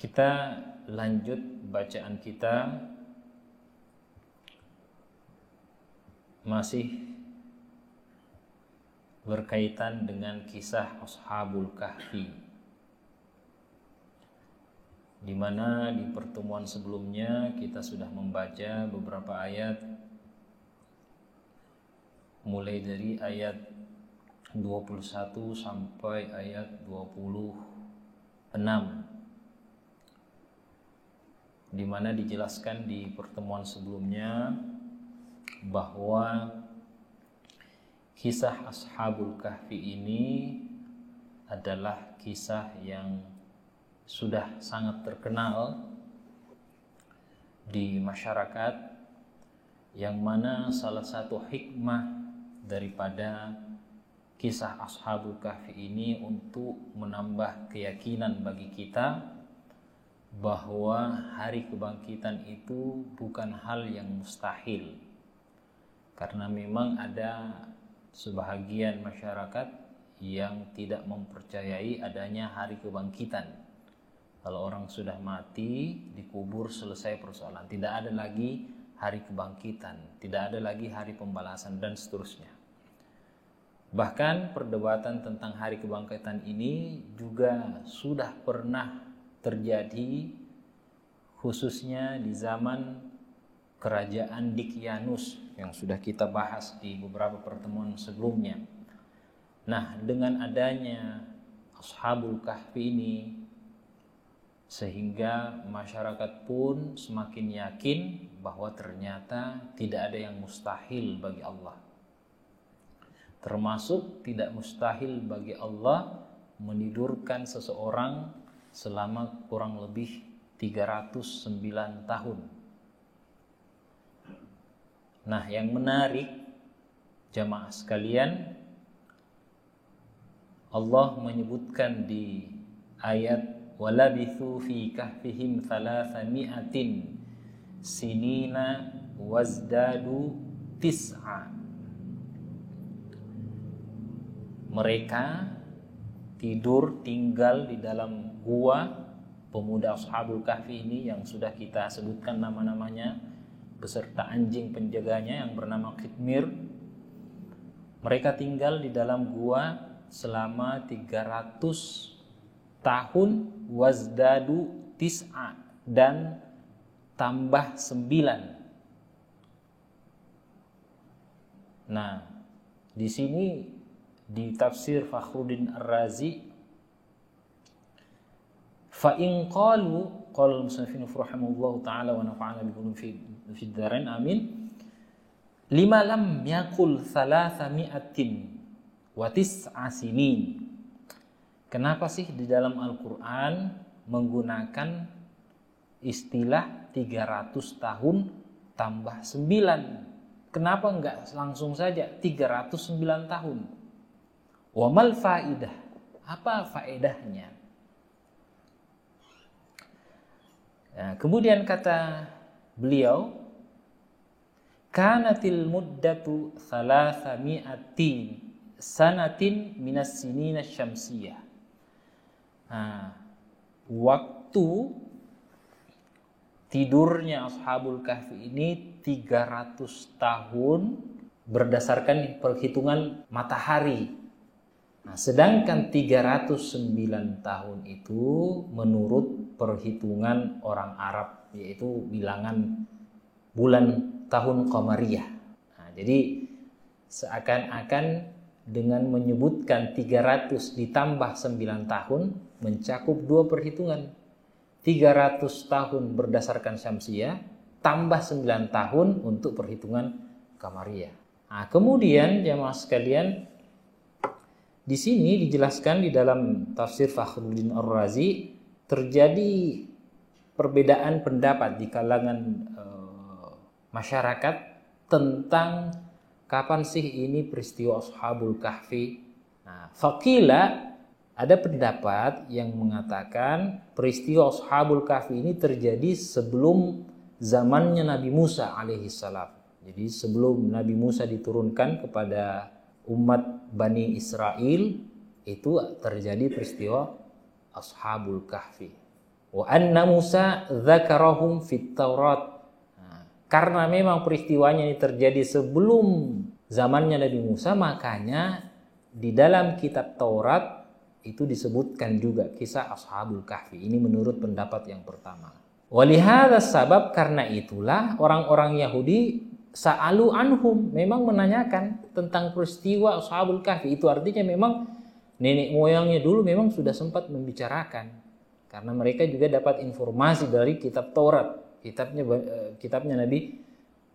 Kita lanjut bacaan kita, masih berkaitan dengan kisah Ashabul Kahfi, di mana di pertemuan sebelumnya kita sudah membaca beberapa ayat, mulai dari ayat 21 sampai ayat 26, di mana dijelaskan di pertemuan sebelumnya bahwa kisah Ashabul Kahfi ini adalah kisah yang sudah sangat terkenal di masyarakat, yang mana salah satu hikmah daripada kisah Ashabul Kahfi ini untuk menambah keyakinan bagi kita bahwa hari kebangkitan itu bukan hal yang mustahil. Karena memang ada sebahagian masyarakat yang tidak mempercayai adanya hari kebangkitan. Kalau orang sudah mati, dikubur, selesai persoalan. Tidak ada lagi hari kebangkitan, tidak ada lagi hari pembalasan, dan seterusnya. Bahkan perdebatan tentang hari kebangkitan ini juga sudah pernah terjadi, khususnya di zaman kerajaan Dicyanus yang sudah kita bahas di beberapa pertemuan sebelumnya. Nah, dengan adanya Ashabul Kahfi ini, sehingga masyarakat pun semakin yakin bahwa ternyata tidak ada yang mustahil bagi Allah. Termasuk tidak mustahil bagi Allah menidurkan seseorang selama kurang lebih 309 tahun. Nah, yang menarik jamaah sekalian, Allah menyebutkan di ayat walabithu fi kahfihim 300 sinina wazdadu tis'a. Mereka tinggal di dalam gua pemuda Ashabul Kahfi ini yang sudah kita sebutkan nama-namanya beserta anjing penjaganya yang bernama Khitmir. Mereka tinggal di dalam gua selama 300 tahun wazdadu tis'a, dan tambah 9. Nah, di sini di tafsir Fakhruddin Ar-Razi, fa in qalu qala al-musannifin rahimahullahu ta'ala wa nafa'ana bikum fi ad-darain amin, lima lam yaqul 300 wa tis'a sinin. Kenapa sih di dalam Al-Quran menggunakan istilah 300 tahun tambah 9? Kenapa enggak langsung saja 309 tahun? Wa mal faidah? Apa faedahnya? Nah, kemudian kata beliau, kanatil muddatu 300 sanatin minas sinina syamsiyah. Nah, waktu tidurnya Ashabul Kahfi ini 300 tahun berdasarkan perhitungan matahari. Nah, sedangkan 309 tahun itu menurut perhitungan orang Arab, yaitu bilangan bulan tahun Qamariyah. Nah, jadi seakan-akan dengan menyebutkan 300 ditambah 9 tahun mencakup dua perhitungan. 300 tahun berdasarkan Syamsiyah tambah 9 tahun untuk perhitungan Qamariyah. Nah, kemudian jamaah sekalian, di sini dijelaskan di dalam tafsir Fakhruddin Ar-Razi terjadi perbedaan pendapat di kalangan masyarakat tentang kapan sih ini peristiwa Ashabul Kahfi. Nah, faqila, ada pendapat yang mengatakan peristiwa Ashabul Kahfi ini terjadi sebelum zamannya Nabi Musa alaihissalam. Jadi sebelum Nabi Musa diturunkan kepada umat Bani Israel, itu terjadi peristiwa Ashabul Kahfi. Wa anna Musa dzakarahum fit Taurat. Karena memang peristiwanya ini terjadi sebelum zamannya Nabi Musa, makanya di dalam kitab Taurat itu disebutkan juga kisah Ashabul Kahfi. Ini menurut pendapat yang pertama. Walihada sabab, karena itulah orang-orang Yahudi sa'alu anhum, memang menanyakan tentang peristiwa Ashabul Kahfi. Itu artinya memang nenek moyangnya dulu memang sudah sempat membicarakan. Karena mereka juga dapat informasi dari kitab Taurat, kitabnya Nabi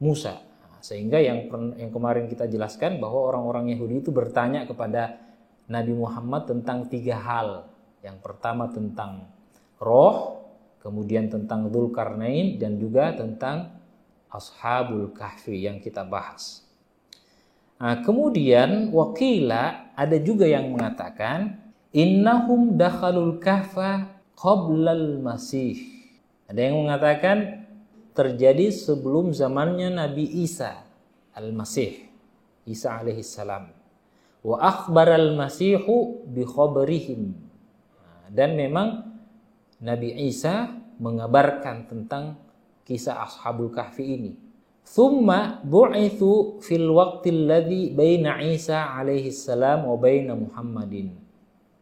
Musa. Sehingga yang kemarin kita jelaskan bahwa orang-orang Yahudi itu bertanya kepada Nabi Muhammad tentang 3 hal. Yang pertama tentang roh, kemudian tentang Dzulkarnain, dan juga tentang Ashabul Kahfi yang kita bahas. Nah, kemudian wakila, ada juga yang mengatakan innahum dakhalul kahfa qablal masih. Ada yang mengatakan terjadi sebelum zamannya Nabi Isa al-Masih, Isa alaihissalam. Wa akhbaral masihu bi khabarihim. Dan memang Nabi Isa mengabarkan tentang kisah Ashabul Kahfi ini. Thumma bu'ithu fil waqtil ladzi baina Isa alaihissalam wa baina Muhammadin.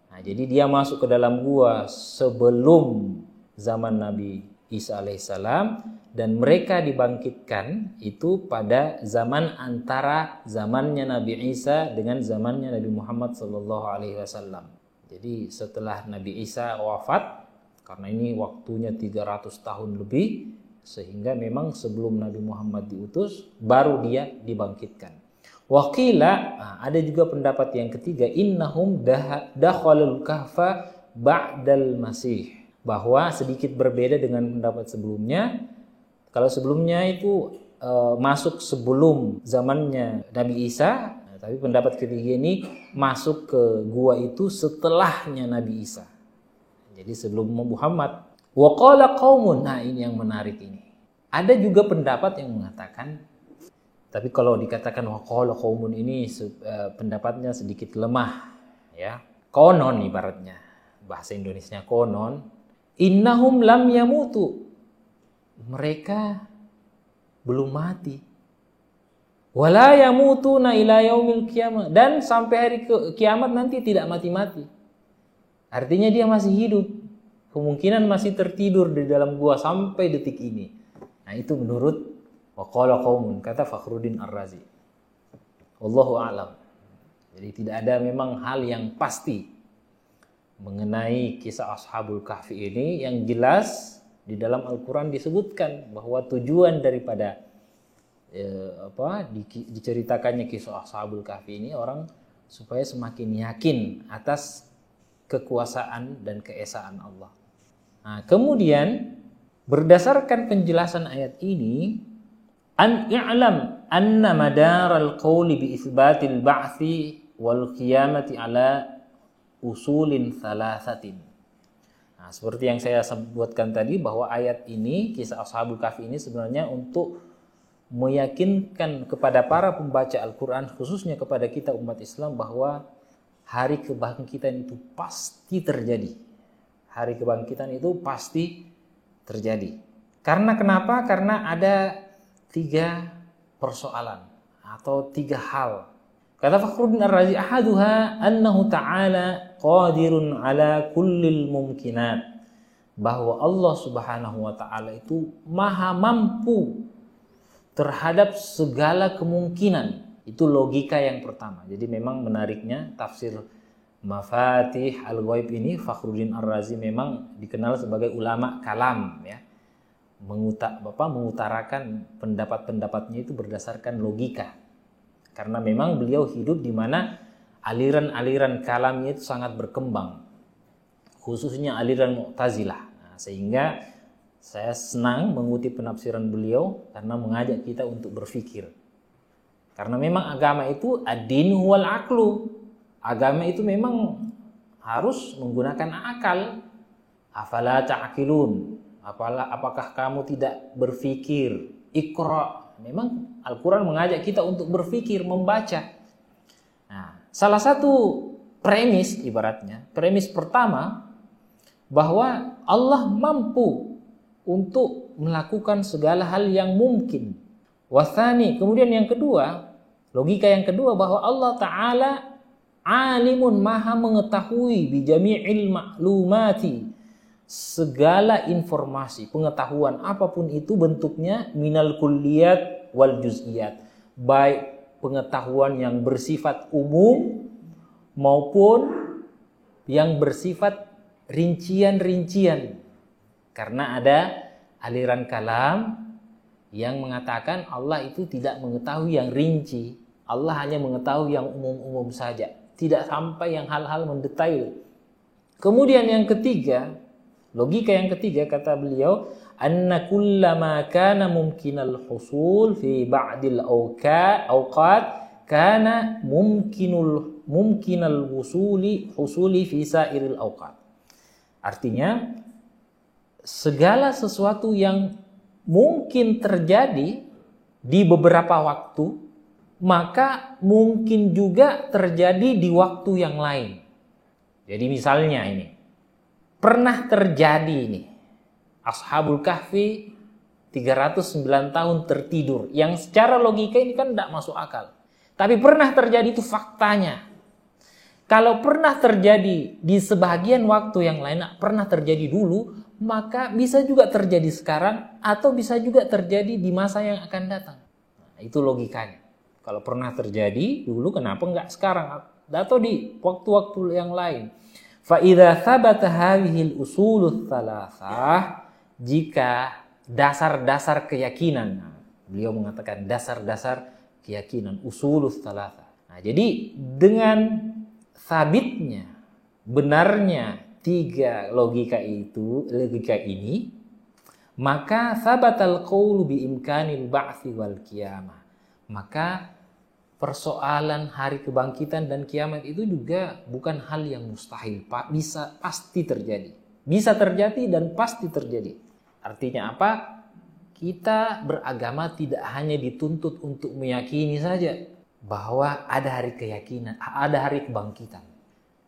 Nah, jadi dia masuk ke dalam gua sebelum zaman Nabi Isa alaihissalam, dan mereka dibangkitkan itu pada zaman antara zamannya Nabi Isa dengan zamannya Nabi Muhammad sallallahu alaihi wasallam. Jadi setelah Nabi Isa wafat, karena ini waktunya 300 tahun lebih, sehingga memang sebelum Nabi Muhammad diutus baru dia dibangkitkan. Waqila, ada juga pendapat yang ketiga, innahum dakhalul kahfa ba'dal masih, bahwa sedikit berbeda dengan pendapat sebelumnya. Kalau sebelumnya itu masuk sebelum zamannya Nabi Isa, tapi pendapat ketiga ini masuk ke gua itu setelahnya Nabi Isa. Jadi sebelum Muhammad. Wa qala qaumun, nah ini yang menarik ini. Ada juga pendapat yang mengatakan, tapi kalau dikatakan wa qala qaumun ini pendapatnya sedikit lemah, ya. Konon ibaratnya, bahasa Indonesianya konon, innahum lam yamutu, mereka belum mati. Wala yamutuna ila yaumil qiyamah, dan sampai hari kiamat nanti tidak mati-mati. Artinya dia masih hidup. Kemungkinan masih tertidur di dalam gua sampai detik ini. Nah, itu menurut waqala qaumun, kata Fakhruddin Ar-Razi. Wallahu a'lam. Jadi tidak ada memang hal yang pasti mengenai kisah Ashabul Kahfi ini. Yang jelas di dalam Al-Quran disebutkan bahwa tujuan daripada diceritakannya kisah Ashabul Kahfi ini orang supaya semakin yakin atas kekuasaan dan keesaan Allah. Nah, kemudian berdasarkan penjelasan ayat ini, an i'lam anna madaral qawli bi itsbatil ba'thi wal qiyamati ala usulin thalathatin. Nah, seperti yang saya sebutkan tadi bahwa ayat ini, kisah Ashabul Kahfi ini sebenarnya untuk meyakinkan kepada para pembaca Al-Quran, khususnya kepada kita umat Islam, bahwa hari kebangkitan itu pasti terjadi. Hari kebangkitan itu pasti terjadi. Karena kenapa? Karena ada 3 persoalan atau 3 hal. Kata Fakhruddin Ar-Razi, ahaduha annahu ta'ala qadirun ala kullil mumkinat, bahwa Allah Subhanahu wa ta'ala itu maha mampu terhadap segala kemungkinan. Itu logika yang pertama. Jadi memang menariknya tafsir Mafatih Al-Ghaib ini, Fakhruddin Ar-Razi memang dikenal sebagai ulama kalam, ya. Mengutarakan pendapat-pendapatnya itu berdasarkan logika. Karena memang beliau hidup di mana aliran-aliran kalamnya itu sangat berkembang, khususnya aliran Mu'tazilah. Nah, sehingga saya senang mengutip penafsiran beliau karena mengajak kita untuk berpikir. Karena memang agama itu ad-din wal aqlu. Agama itu memang harus menggunakan akal. Afala ta'qilun? Apakah kamu tidak berpikir? Iqra. Memang Al-Quran mengajak kita untuk berpikir, membaca. Nah, salah satu premis ibaratnya, premis pertama bahwa Allah mampu untuk melakukan segala hal yang mungkin. Wasani, kemudian yang kedua, logika yang kedua bahwa Allah Ta'ala alimun, maha mengetahui bijami'il ma'lumati, segala informasi, pengetahuan apapun itu bentuknya, minal kulliyat wal juz'iyat, baik pengetahuan yang bersifat umum maupun yang bersifat rincian-rincian. Karena ada aliran kalam yang mengatakan Allah itu tidak mengetahui yang rinci, Allah hanya mengetahui yang umum-umum saja, tidak sampai yang hal-hal mendetail. Kemudian yang ketiga, logika yang ketiga kata beliau, anna kullama kana mumkinal husul fi ba'dil awqat kana mumkinal husuli fi sairil awqat. Artinya segala sesuatu yang mungkin terjadi di beberapa waktu, maka mungkin juga terjadi di waktu yang lain. Jadi misalnya ini pernah terjadi ini, Ashabul Kahfi 309 tahun tertidur, yang secara logika ini kan tidak masuk akal. Tapi pernah terjadi, itu faktanya. Kalau pernah terjadi di sebagian waktu yang lain, pernah terjadi dulu, maka bisa juga terjadi sekarang atau bisa juga terjadi di masa yang akan datang. Nah, itu logikanya. Kalau pernah terjadi dulu, kenapa enggak sekarang atau di waktu-waktu yang lain? Fa idza thabata hadhil usulul thalathah, jika dasar-dasar keyakinan, beliau mengatakan dasar-dasar keyakinan, usulul thalathah. Nah, jadi dengan sabitnya, benarnya tiga logika ini, maka sabatal qaulu bi imkanil ba'tsi wal qiyamah. Maka persoalan hari kebangkitan dan kiamat itu juga bukan hal yang mustahil, pasti terjadi. Bisa terjadi dan pasti terjadi. Artinya apa? Kita beragama tidak hanya dituntut untuk meyakini saja bahwa ada hari keyakinan, ada hari kebangkitan.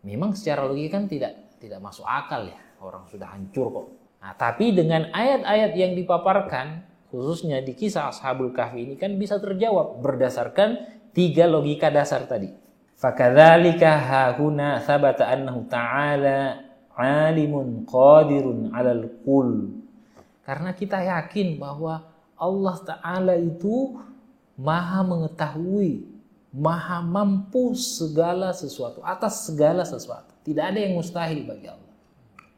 Memang secara logika kan tidak masuk akal ya, orang sudah hancur kok. Nah, tapi dengan ayat-ayat yang dipaparkan, khususnya di kisah Ashabul Kahfi ini kan bisa terjawab berdasarkan tiga logika dasar tadi. Fakadzalika hahuna sabata annahu ta'ala alimun qadirun 'alal kul. Karena kita yakin bahwa Allah Ta'ala itu maha mengetahui, maha mampu segala sesuatu, atas segala sesuatu. Tidak ada yang mustahil bagi Allah.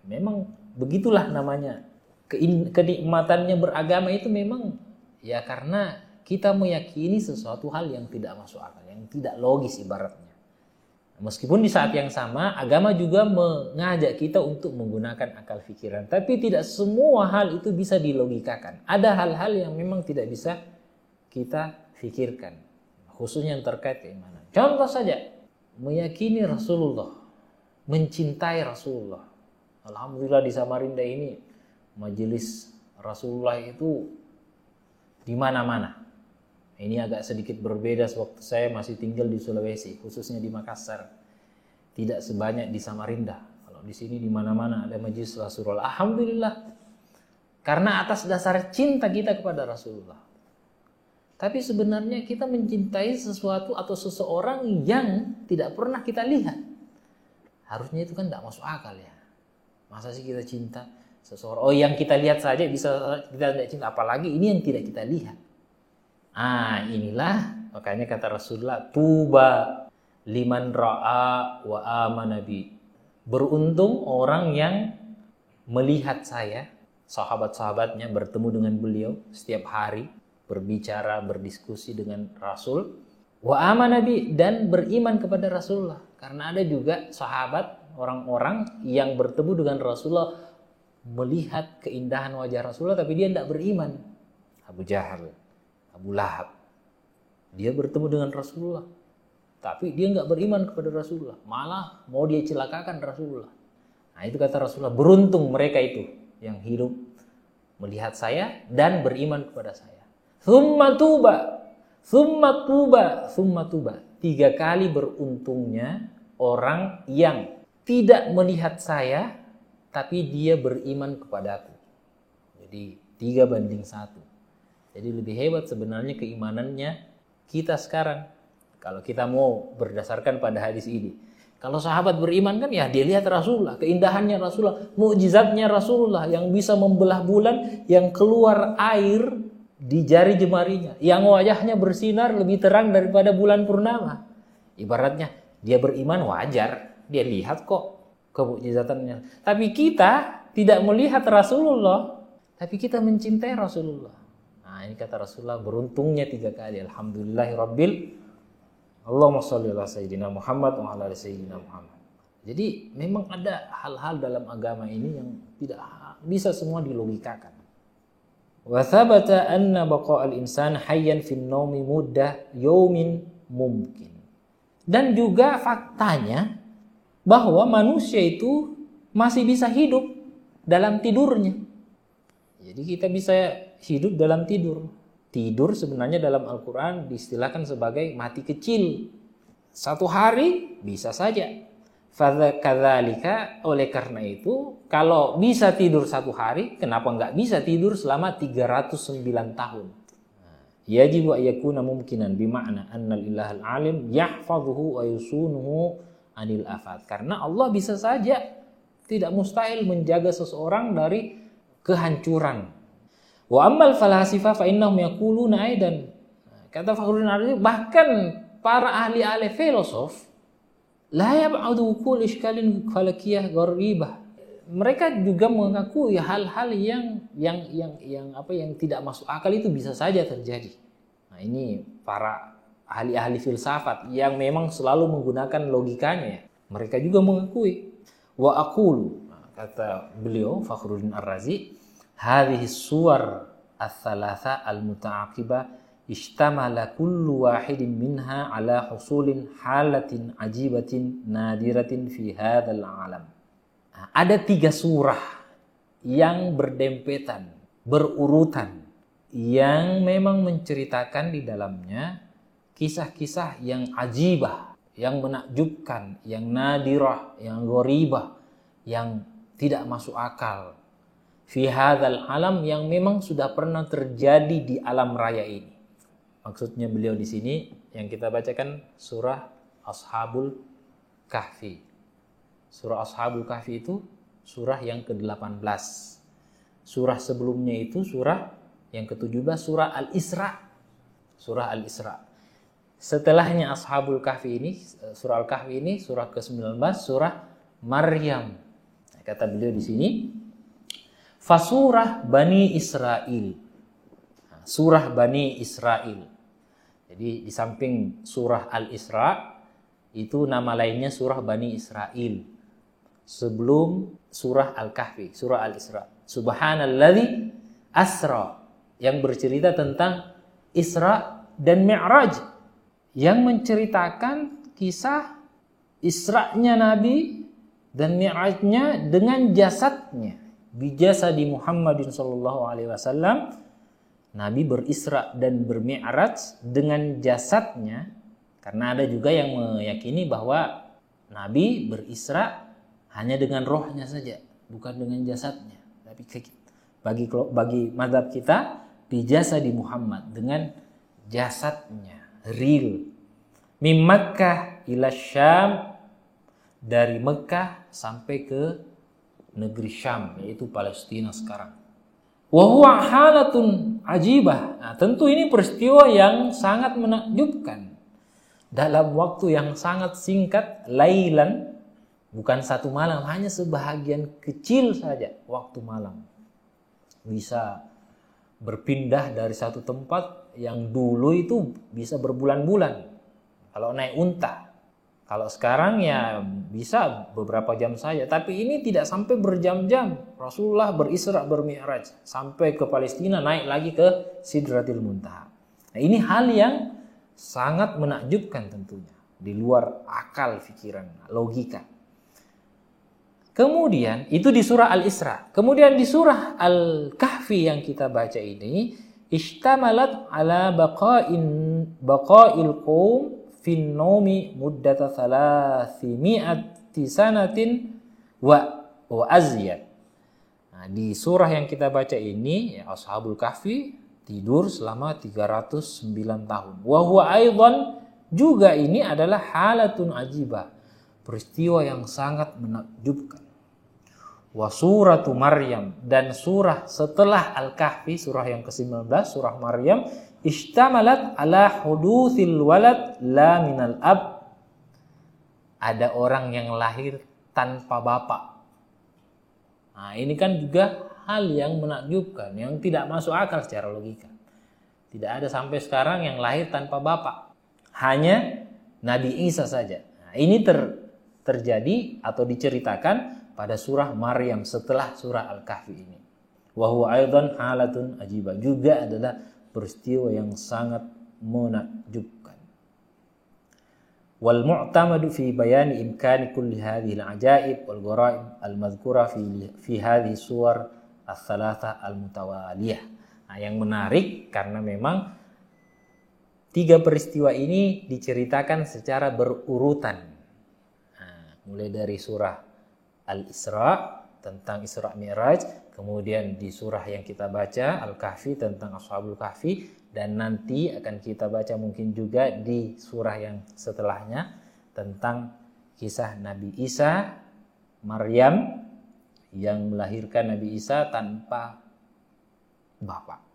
Memang begitulah namanya. Kenikmatannya beragama itu memang ya karena kita meyakini sesuatu hal yang tidak masuk akal, yang tidak logis ibaratnya. Meskipun di saat yang sama agama juga mengajak kita untuk menggunakan akal pikiran, tapi tidak semua hal itu bisa dilogikakan. Ada hal-hal yang memang tidak bisa kita pikirkan, khususnya yang terkait keimanan. Contoh saja, meyakini Rasulullah, mencintai Rasulullah. Alhamdulillah di Samarinda ini majelis Rasulullah itu di mana-mana. Ini agak sedikit berbeda sewaktu saya masih tinggal di Sulawesi, khususnya di Makassar. Tidak sebanyak di Samarinda. Kalau di sini di mana-mana ada majelis Rasulullah. Alhamdulillah. Karena atas dasar cinta kita kepada Rasulullah. Tapi sebenarnya kita mencintai sesuatu atau seseorang yang tidak pernah kita lihat. Harusnya itu kan tidak masuk akal ya. Masa sih kita cinta seseorang? Oh, yang kita lihat saja bisa kita tidak cinta, apalagi ini yang tidak kita lihat. Inilah makanya kata Rasulullah, tuba liman ra'a wa amana bi. Beruntung orang yang melihat saya, sahabat-sahabatnya bertemu dengan beliau setiap hari, berbicara, berdiskusi dengan Rasul, wa amana bi, dan beriman kepada Rasulullah. Karena ada juga sahabat, orang-orang yang bertemu dengan Rasulullah, melihat keindahan wajah Rasulullah tapi dia tidak beriman. Abu Jahal, Abu Lahab, dia bertemu dengan Rasulullah tapi dia nggak beriman kepada Rasulullah, malah mau dia celakakan Rasulullah. Nah, itu kata Rasulullah, beruntung mereka itu yang hidup melihat saya dan beriman kepada saya. Tsumma tuba, tsumma tuba, tsumma tuba. 3 kali beruntungnya orang yang tidak melihat saya tapi dia beriman kepadaku. Jadi 3:1. Jadi lebih hebat sebenarnya keimanannya kita sekarang. Kalau kita mau berdasarkan pada hadis ini. Kalau sahabat beriman kan ya dia lihat Rasulullah, keindahannya Rasulullah, mukjizatnya Rasulullah yang bisa membelah bulan, yang keluar air di jari jemarinya, yang wajahnya bersinar lebih terang daripada bulan purnama. Ibaratnya dia beriman wajar, dia lihat kok kemukjizatannya. Tapi kita tidak melihat Rasulullah, tapi kita mencintai Rasulullah. Nah, ini kata Rasulullah, beruntungnya 3 kali. Alhamdulillahirabbil Allahumma sholli ala sayyidina Muhammad wa ala sayyidina Muhammad. Jadi memang ada hal-hal dalam agama ini yang tidak bisa semua dilogikakan. Wa thabata anna baqa'al insan hayyan fin naumi muddah yaumin mumkin. Dan juga faktanya bahwa manusia itu masih bisa hidup dalam tidurnya. Jadi kita bisa hidup dalam tidur. Tidur sebenarnya dalam Al-Quran diistilahkan sebagai mati kecil. 1 hari bisa saja. Fadzalika, oleh karena itu, kalau bisa tidur 1 hari, kenapa nggak bisa tidur selama 309 tahun? Yajibu ayyakuna mumkinan bima'na annal ilahal alim yahfadhuhu wa yusunuhu anil afat. Karena Allah bisa saja, tidak mustahil menjaga seseorang dari kehancuran. Wa ammal falasifah fa innahum yaquluna aidan. Kata Fakhruddin Ar-Razi, bahkan para ahli-ahli filosof la yab'adu kul iskalin falakiyah gharibah. Mereka juga mengakui hal-hal yang tidak masuk akal itu bisa saja terjadi. Nah, ini para ahli-ahli filsafat yang memang selalu menggunakan logikanya. Mereka juga mengakui. Wa aqulu, kata beliau Fakhruddin Ar-Razi, hadhihi suwar ats-tsalatsa al-muta'aqibah ishtamala kullu wahidin minha ala husulin halatin ajibatin nadiratin fi hadzal alam. Ada 3 surah yang berdempetan, berurutan, yang memang menceritakan di dalamnya kisah-kisah yang ajibah, yang menakjubkan, yang nadirah, yang gharibah, yang tidak masuk akal. Fi hadzal alam, yang memang sudah pernah terjadi di alam raya ini. Maksudnya beliau di sini yang kita bacakan surah Ashabul Kahfi. Surah Ashabul Kahfi itu surah yang ke-18. Surah sebelumnya itu surah yang ke-17, surah Al-Isra. Surah Al-Isra. Setelahnya Ashabul Kahfi ini, surah Al-Kahfi ini surah ke-19, surah Maryam. Kata beliau di sini, Fasurah Bani Israel. Surah Bani Israel. Jadi di samping surah Al-Isra, itu nama lainnya surah Bani Israel. Sebelum surah Al-Kahfi, surah Al-Isra. Subhanalladzi asra, yang bercerita tentang Isra dan Mi'raj, yang menceritakan kisah Isra'nya Nabi dan Mi'rajnya dengan jasadnya. Bijasadi Muhammadin sallallahu alaihi wasallam, Nabi berisra dan bermi'raj dengan jasadnya. Karena ada juga yang meyakini bahwa Nabi berisra hanya dengan rohnya saja, bukan dengan jasadnya. Tapi bagi mazhab kita, bijasadi Muhammad, dengan jasadnya, real. Min Makkah ila Syam, dari Mekah sampai ke negeri Syam, yaitu Palestina sekarang. Wa huwa halatun ajibah. Nah, tentu ini peristiwa yang sangat menakjubkan. Dalam waktu yang sangat singkat, lailan, bukan 1 malam, hanya sebahagian kecil saja waktu malam. Bisa berpindah dari satu tempat yang dulu itu bisa berbulan-bulan. Kalau naik unta. Kalau sekarang ya bisa beberapa jam saja. Tapi ini tidak sampai berjam-jam. Rasulullah berisra bermi'raj sampai ke Palestina, naik lagi ke Sidratil Muntaha. Nah, ini hal yang sangat menakjubkan tentunya. Di luar akal, pikiran, logika. Kemudian itu di surah Al-Isra. Kemudian di surah Al-Kahfi yang kita baca ini, ishtamalat ala baqa'il qaum fin naumi muddata 300 sanatin wa azyad. Nah, di surah yang kita baca ini, ya, Ashabul Kahfi tidur selama 309 tahun. Wa huwa aidan, juga ini adalah halatun ajibah, peristiwa yang sangat menakjubkan. Wa suratu Maryam, dan surah setelah Al-Kahfi, surah yang ke-19, surah Maryam, ishtamalat ala hudutsil walad la minal ab. Ada orang yang lahir tanpa bapak. Nah, ini kan juga hal yang menakjubkan, yang tidak masuk akal secara logika. Tidak ada sampai sekarang yang lahir tanpa bapak. Hanya Nabi Isa saja. Nah, ini terjadi atau diceritakan pada surah Maryam setelah surah Al-Kahfi ini. Wa huwa aidan halatun ajibah, juga adalah peristiwa yang sangat menakjubkan. Wal mu'tamadu fi bayani imkani kulli hadhihi al-ajaib wal gharaib al-madhkura fi hadhihi suwar ats-tsalatsa al-mutawaliyah. Nah, yang menarik karena memang 3 peristiwa ini diceritakan secara berurutan. Nah, mulai dari surah Al-Isra tentang Isra Mi'raj, kemudian di surah yang kita baca Al-Kahfi tentang Ashabul Kahfi, dan nanti akan kita baca mungkin juga di surah yang setelahnya tentang kisah Nabi Isa, Maryam yang melahirkan Nabi Isa tanpa bapak.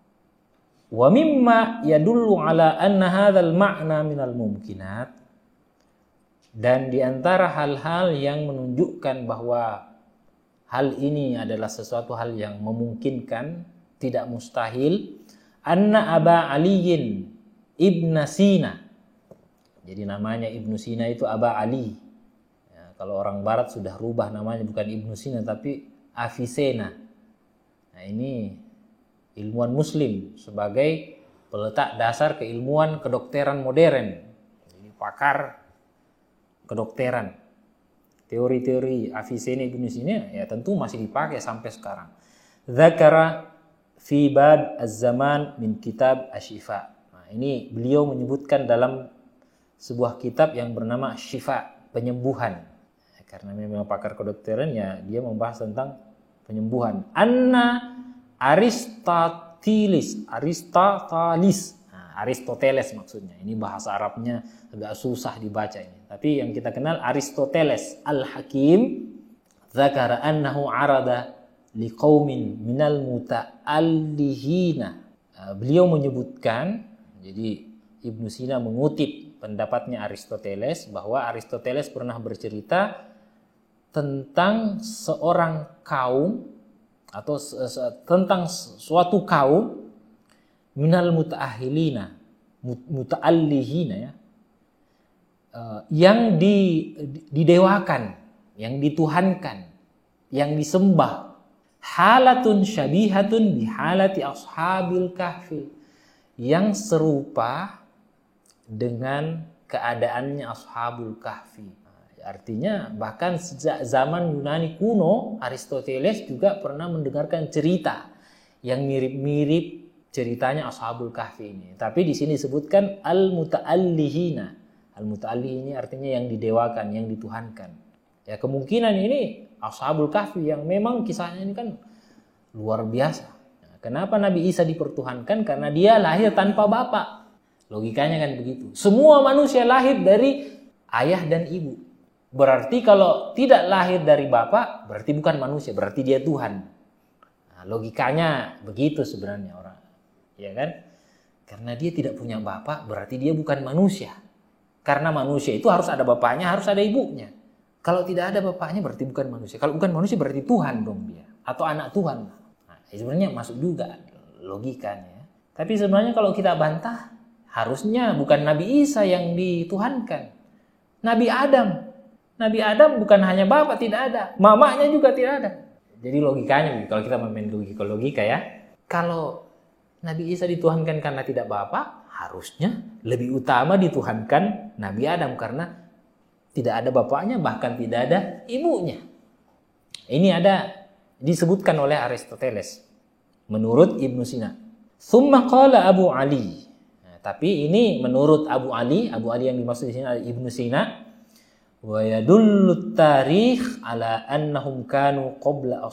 Wa mimma yadullu ala anna hadzal ma'na minal mumkinat, dan di antara hal-hal yang menunjukkan bahwa hal ini adalah sesuatu hal yang memungkinkan, tidak mustahil, anna Aba Aliyin Ibn Sina. Jadi namanya Ibnu Sina itu Aba Ali. Ya, kalau orang barat sudah rubah namanya, bukan Ibnu Sina tapi Avicenna. Nah, ini ilmuwan muslim sebagai peletak dasar keilmuan kedokteran modern. Jadi pakar kedokteran. Teori-teori Avicenna Ibnu Sina ya tentu masih dipakai sampai sekarang. Dzakara fi bab az-zaman min kitab asy-syifa. Nah, ini beliau menyebutkan dalam sebuah kitab yang bernama Syifa, penyembuhan. Karena memang pakar kedokteran ya, dia membahas tentang penyembuhan. Anna Aristoteles. Nah, Aristoteles maksudnya. Ini bahasa Arabnya agak susah dibaca ini. Tapi yang kita kenal Aristoteles Al-Hakim, dzakara annahu arada liqaumin minal muta'allihina. Beliau menyebutkan, jadi Ibnu Sina mengutip pendapatnya Aristoteles, bahwa Aristoteles pernah bercerita tentang seorang kaum atau tentang suatu kaum minal muta'ahilina, muta'allihina ya, yang didewakan, yang dituhankan, yang disembah. Halatun syabihatun bihalati ashabil kahfi, yang serupa dengan keadaannya ashabul kahfi. Artinya bahkan sejak zaman Yunani kuno, Aristoteles juga pernah mendengarkan cerita yang mirip-mirip ceritanya ashabul kahfi ini. Tapi di sini disebutkan al-muta'allihina. Al-muta'allih ini artinya yang didewakan, yang dituhankan. Ya, kemungkinan ini ashabul kahfi yang memang kisahnya ini kan luar biasa. Nah, kenapa Nabi Isa dipertuhankan? Karena dia lahir tanpa bapak. Logikanya kan begitu. Semua manusia lahir dari ayah dan ibu. Berarti kalau tidak lahir dari bapak, berarti bukan manusia, berarti dia Tuhan. Nah, logikanya begitu sebenarnya orang. Ya kan? Karena dia tidak punya bapak, berarti dia bukan manusia. Karena manusia itu harus ada bapaknya, harus ada ibunya. Kalau tidak ada bapaknya berarti bukan manusia. Kalau bukan manusia berarti Tuhan dong dia. Atau anak Tuhan. Nah, sebenarnya masuk juga logikanya. Tapi sebenarnya kalau kita bantah, harusnya bukan Nabi Isa yang dituhankan. Nabi Adam. Nabi Adam bukan hanya bapak, tidak ada. Mamanya juga tidak ada. Jadi logikanya, kalau kita main logika ya. Kalau Nabi Isa dituhankan karena tidak bapak, harusnya lebih utama dituhankan Nabi Adam. Karena tidak ada bapaknya, bahkan tidak ada ibunya. Ini ada disebutkan oleh Aristoteles menurut Ibnu Sina. Tsumma qala Abu Ali. Nah, tapi ini menurut Abu Ali yang dimaksud di sini adalah Ibnu Sina. Wa yadullu tarikh ala annahum kanu qabla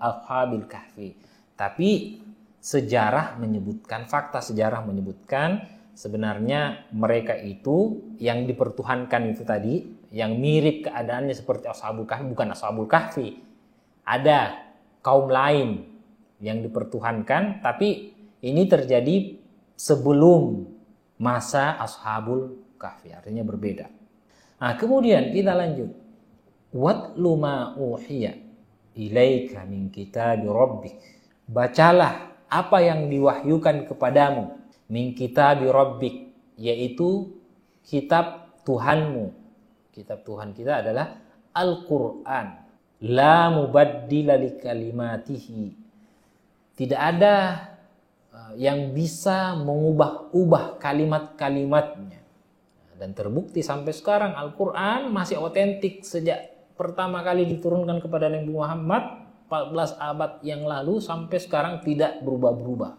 ashabil kahfi. Tapi sejarah menyebutkan, fakta sejarah menyebutkan sebenarnya mereka itu yang dipertuhankan itu tadi, yang mirip keadaannya seperti ashabul kahfi, bukan ashabul kahfi. Ada kaum lain yang dipertuhankan, tapi ini terjadi sebelum masa ashabul kahfi, artinya berbeda. Nah, kemudian kita lanjut. Watlu ma uhiya ilaika min kitabi rabbik. Bacalah apa yang diwahyukan kepadamu min kitabi rabbik, yaitu kitab Tuhanmu. Kitab Tuhan kita adalah Al-Qur'an. La mubaddila li kalimatihi. Tidak ada yang bisa mengubah-ubah kalimat-kalimatnya. Dan terbukti sampai sekarang Al-Quran masih otentik sejak pertama kali diturunkan kepada Nabi Muhammad 14 abad yang lalu sampai sekarang tidak berubah-berubah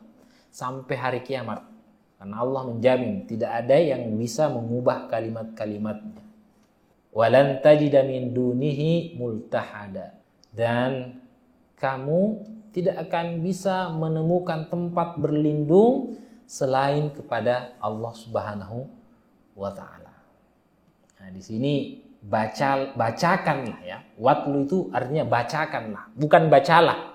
sampai hari kiamat. Karena Allah menjamin tidak ada yang bisa mengubah kalimat-kalimatnya. Walan tajida min dunihi multahada. Dan kamu tidak akan bisa menemukan tempat berlindung selain kepada Allah Subhanahu wa ta'ala. Nah, di sini bacakanlah ya. Watlu itu artinya bacakanlah, bukan bacalah.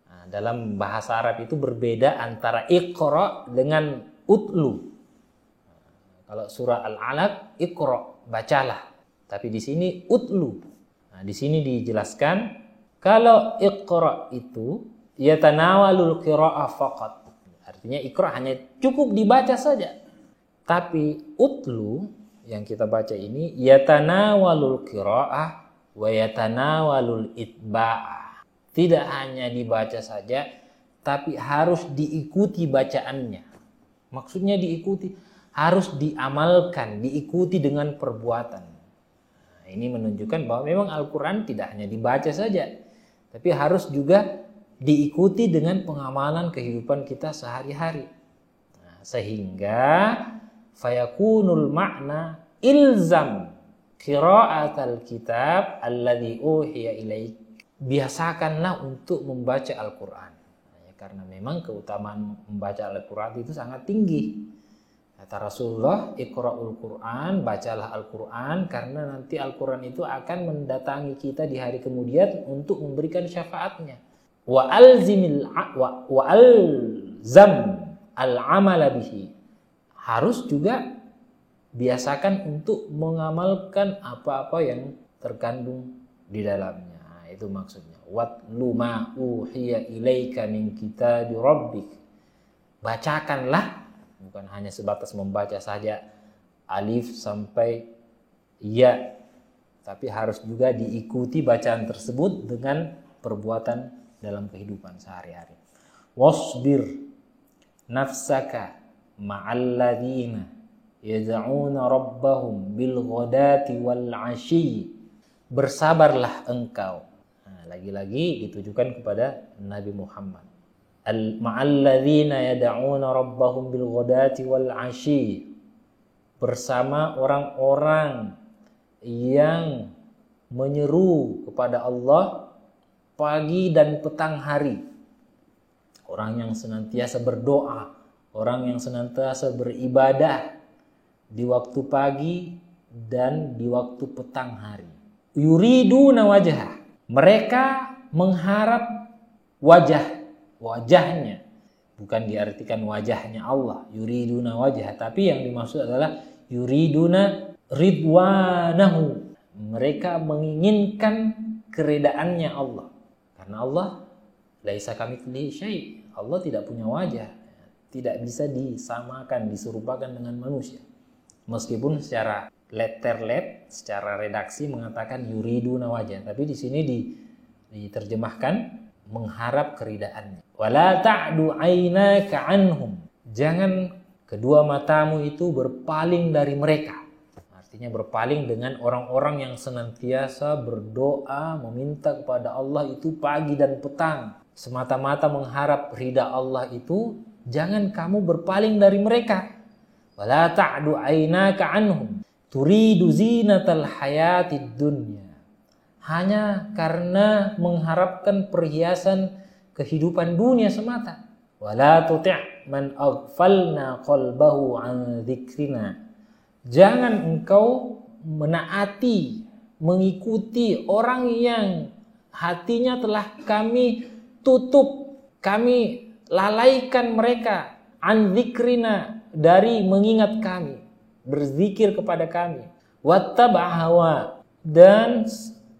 Nah, dalam bahasa Arab itu berbeda antara iqra dengan utlu. Kalau surah Al-Alaq iqra, bacalah. Tapi di sini utlu. Nah, di sini dijelaskan kalau iqra itu yatanawalul qira'ah faqat. Artinya iqra hanya cukup dibaca saja. Tapi utlu yang kita baca ini yatanawalul qira'ah wa yatanawalul itba'ah. Tidak hanya dibaca saja, tapi harus diikuti bacaannya. Maksudnya diikuti, harus diamalkan, diikuti dengan perbuatan. Nah, ini menunjukkan bahwa memang Al-Quran tidak hanya dibaca saja, tapi harus juga diikuti dengan pengamalan kehidupan kita sehari-hari. Nah, sehingga fayakunul makna ilzam qira'atal kitab alladhi uhiya ilaik. Biasakanlah untuk membaca Al-Quran. Ya, karena memang keutamaan membaca Al-Quran itu sangat tinggi. Kata Rasulullah, iqra'ul Quran, bacalah Al-Quran, karena nanti Al-Quran itu akan mendatangi kita di hari kemudian untuk memberikan syafaatnya. Wa alzam al-amala bihi. Harus juga biasakan untuk mengamalkan apa-apa yang terkandung di dalamnya. Nah, itu maksudnya. Watlu ma uhiya ilaika min kitabi rabbik. Bacakanlah, bukan hanya sebatas membaca saja alif sampai ya, tapi harus juga diikuti bacaan tersebut dengan perbuatan dalam kehidupan sehari-hari. Wasbir nafsaka ma'alladzina yad'una rabbahum bil ghadati wal 'ashyi. Bersabarlah engkau. Nah, lagi-lagi ditujukan kepada Nabi Muhammad. Ma'alladzina yad'una rabbahum bil ghadati wal 'ashyi. Bersama orang-orang yang menyeru kepada Allah pagi dan petang hari. Orang yang senantiasa berdoa, orang yang senantiasa beribadah di waktu pagi dan di waktu petang hari. Yuriduna wajhah. Mereka mengharap wajahnya. Bukan diartikan wajahnya Allah. Yuriduna wajhah. Tapi yang dimaksud adalah yuriduna ridwanahu. Mereka menginginkan keredaannya Allah. Karena Allah laisa kamitslihi syai'. Allah tidak punya wajah. Tidak bisa disamakan, diserupakan dengan manusia. Meskipun secara letter-let, secara redaksi mengatakan yuriduna wajah, tapi di sini diterjemahkan mengharap keridaannya. Wala ta'du 'ainaka 'anhum. Jangan kedua matamu itu berpaling dari mereka. Artinya berpaling dengan orang-orang yang senantiasa berdoa, meminta kepada Allah itu pagi dan petang. Semata-mata mengharap ridha Allah itu, jangan kamu berpaling dari mereka. Wala ta'du 'ainaka 'anhum. turidu zinatal hayatid dunya, hanya karena mengharapkan perhiasan kehidupan dunia semata. Wala tuti' man aghfalna qalbahu an dzikrina, jangan engkau menaati, mengikuti orang yang hatinya telah kami tutup, kami lalaikan mereka, an dzikrina, dari mengingat kami, berzikir kepada kami. Wattaba' hawa, dan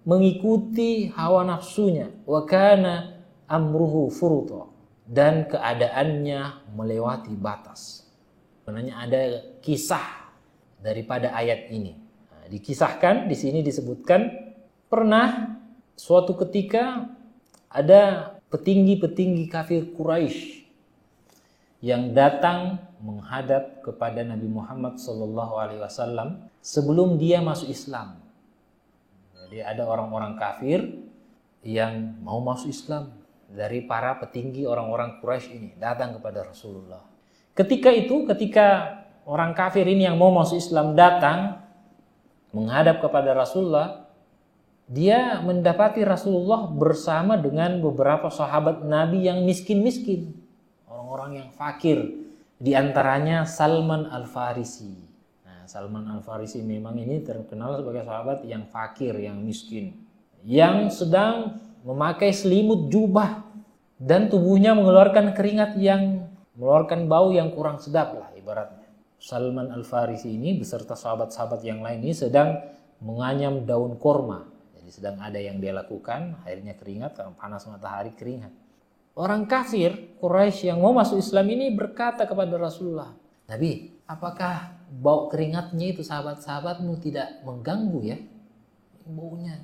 mengikuti hawa nafsunya. Wa kana amruhu furuta, dan keadaannya melewati batas. Sebenarnya ada kisah daripada ayat ini. Nah, dikisahkan di sini disebutkan pernah suatu ketika ada petinggi-petinggi kafir Quraisy yang datang menghadap kepada Nabi Muhammad SAW sebelum dia masuk Islam. Jadi ada orang-orang kafir yang mau masuk Islam dari para petinggi orang-orang Quraisy ini datang kepada Rasulullah. Ketika orang kafir ini yang mau masuk Islam datang menghadap kepada Rasulullah, dia mendapati Rasulullah bersama dengan beberapa sahabat Nabi yang miskin-miskin, orang-orang yang fakir, di antaranya Salman Al-Farisi. Nah, Salman Al-Farisi memang ini terkenal sebagai sahabat yang fakir, yang miskin, yang sedang memakai selimut jubah dan tubuhnya mengeluarkan keringat yang mengeluarkan bau yang kurang sedap lah ibaratnya. Salman Al-Farisi ini beserta sahabat-sahabat yang lain ini sedang menganyam daun korma. Jadi sedang ada yang dia lakukan, akhirnya keringat, karena panas matahari keringat. Orang kafir Quraisy yang mau masuk Islam ini berkata kepada Rasulullah, Nabi, apakah bau keringatnya itu sahabat-sahabatmu tidak mengganggu ya? Baunya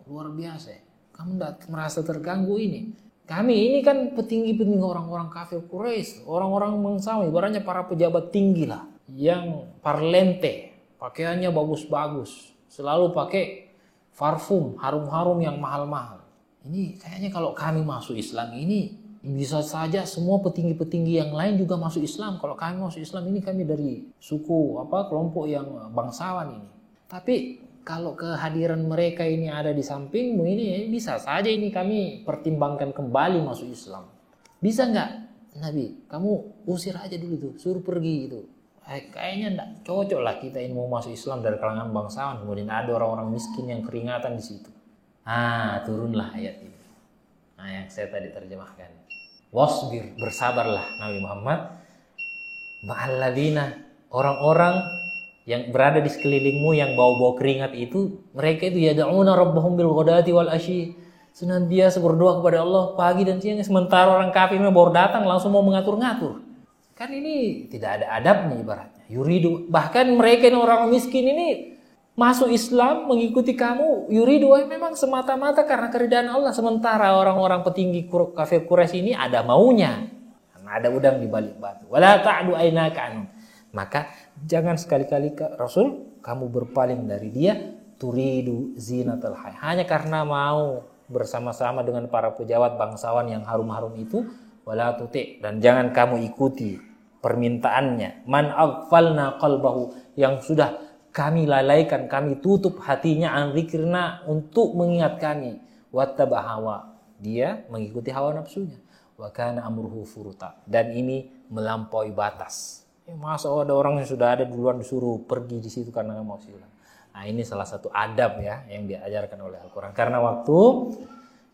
luar biasa. Kamu tidak merasa terganggu ini? Kami ini kan petinggi-petinggi orang-orang kafir Quraisy, orang-orang bangsawan, ibaratnya para pejabat tinggi lah, yang parlente, pakaiannya bagus-bagus, selalu pakai parfum, harum-harum yang mahal-mahal. Ini kayaknya kalau kami masuk Islam ini bisa saja semua petinggi-petinggi yang lain juga masuk Islam. Kalau kami masuk Islam ini kami dari suku kelompok yang bangsawan ini. Tapi kalau kehadiran mereka ini ada di sampingmu ini bisa saja ini kami pertimbangkan kembali masuk Islam. Bisa nggak Nabi? Kamu usir aja dulu tuh, suruh pergi itu. Kayaknya enggak cocok lah kita ini mau masuk Islam dari kalangan bangsawan, kemudian ada orang-orang miskin yang keringatan di situ. Turunlah ayat ini. Yang saya tadi terjemahkan. Wasbir, bersabarlah Nabi Muhammad. Ma'alladzina, orang-orang yang berada di sekelilingmu yang bau-bau keringat itu, mereka itu yad'una rabbahum bil ghadati wal asyi, senantiasa berdoa kepada Allah pagi dan siang. Sementara orang kafirnya baru datang langsung mau mengatur-ngatur. Kan ini tidak ada adabnya ibaratnya. Yuridu, bahkan mereka ini orang miskin ini masuk Islam mengikuti kamu, yuridu memang semata-mata karena keridhaan Allah. Sementara orang-orang petinggi kafir Quraisy ini ada maunya, karena ada udang di balik batu. Wala ta'du ainaka anhum, maka jangan sekali-kali Rasul kamu berpaling dari dia, turidu zinatal hayat, hanya karena mau bersama-sama dengan para pejabat bangsawan yang harum-harum itu. Wala tuti', dan jangan kamu ikuti permintaannya, man aghfalna qalbahu, yang sudah kami lalaikan, kami tutup hatinya, an dzikrina, untuk mengingat kami. Wattaba hawa, dia mengikuti hawa nafsunya. Wa kana amruhu furuta, dan ini melampaui batas. Masa ada orang yang sudah ada duluan disuruh pergi di situ karena nggak mau silam. Nah, ini salah satu adab ya yang diajarkan oleh Al-Quran. Karena waktu,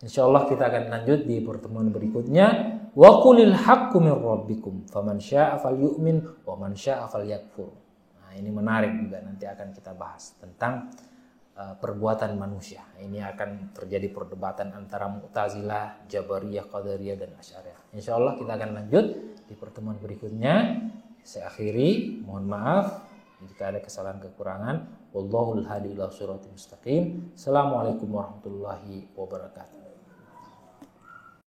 insyaallah kita akan lanjut di pertemuan berikutnya. Wa qulil haqqu min rabbikum faman syaa'a falyu'min wa man syaa'a falyakfur. Nah, ini menarik juga, nanti akan kita bahas tentang perbuatan manusia. Ini akan terjadi perdebatan antara Mu'tazilah, Jabariyah, Qadariyah dan Asy'ariyah. Insyaallah kita akan lanjut di pertemuan berikutnya. Saya akhiri, mohon maaf jika ada kesalahan kekurangan. Wallahul hadi ila siratal mustaqim. Assalamualaikum warahmatullahi wabarakatuh.